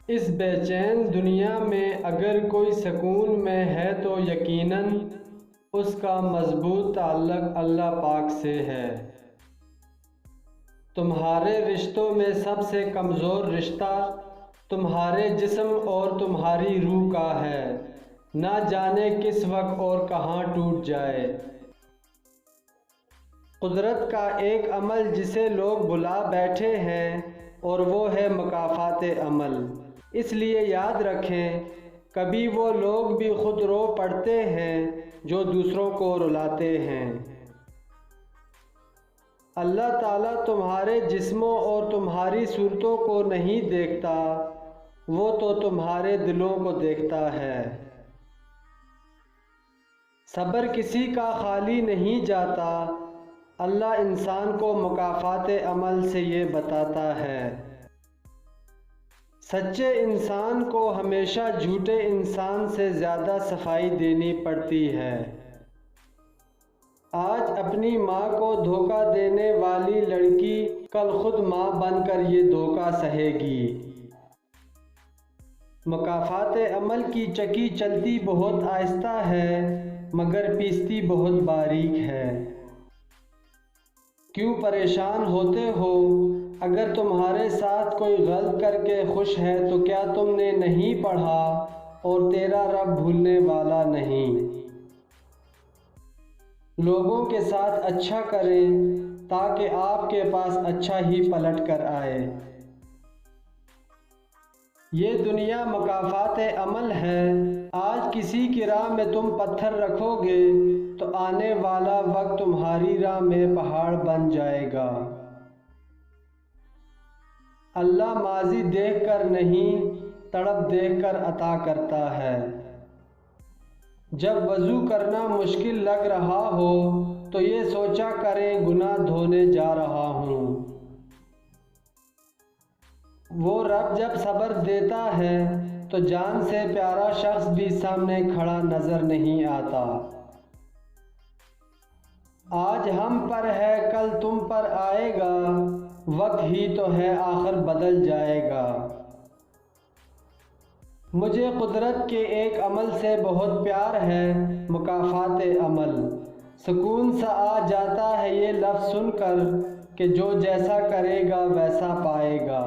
इस बेचैन दुनिया में अगर कोई सुकून में है तो यकीनन उसका मजबूत ताल्लुक़ अल्लाह पाक से है। तुम्हारे रिश्तों में सबसे कमज़ोर रिश्ता तुम्हारे जिस्म और तुम्हारी रूह का है। ना जाने किस वक्त और कहाँ टूट जाए। कुदरत का एक अमल जिसे लोग भुला बैठे हैं और वो है मुकाफ़ाते अमल। इसलिए याद रखें, कभी वो लोग भी खुद रो पड़ते हैं जो दूसरों को रुलाते हैं। अल्लाह ताला तुम्हारे जिस्मों और तुम्हारी सूरतों को नहीं देखता, वो तो तुम्हारे दिलों को देखता है। सब्र किसी का खाली नहीं जाता। अल्लाह इंसान को मुकाफ़ाते अमल से ये बताता है। सच्चे इंसान को हमेशा झूठे इंसान से ज़्यादा सफाई देनी पड़ती है। आज अपनी माँ को धोखा देने वाली लड़की कल खुद माँ बनकर ये धोखा सहेगी। मुकाफ़ाते अमल की चक्की चलती बहुत आहिस्ता है मगर पीसती बहुत बारीक है। क्यों परेशान होते हो? अगर तुम्हारे साथ कोई गलत करके खुश है तो क्या तुमने नहीं पढ़ा और तेरा रब भूलने वाला नहीं। लोगों के साथ अच्छा करें ताकि आपके पास अच्छा ही पलट कर आए। ये दुनिया मुकाफ़ाते अमल है। आज किसी की राह में तुम पत्थर रखोगे तो आने वाला वक्त तुम्हारी राह में पहाड़ बन जाएगा। अल्लाह माजी देखकर नहीं, तड़प देखकर अता करता है। जब वज़ू करना मुश्किल लग रहा हो तो ये सोचा करें गुनाह धोने जा रहा हूँ। वो रब जब सब्र देता है तो जान से प्यारा शख्स भी सामने खड़ा नजर नहीं आता। आज हम पर है कल तुम पर आएगा, वक्त ही तो है आखिर बदल जाएगा। मुझे कुदरत के एक अमल से बहुत प्यार है, मुकाफ़ाते अमल। सुकून सा आ जाता है ये लफ्ज़ सुनकर कि जो जैसा करेगा वैसा पाएगा।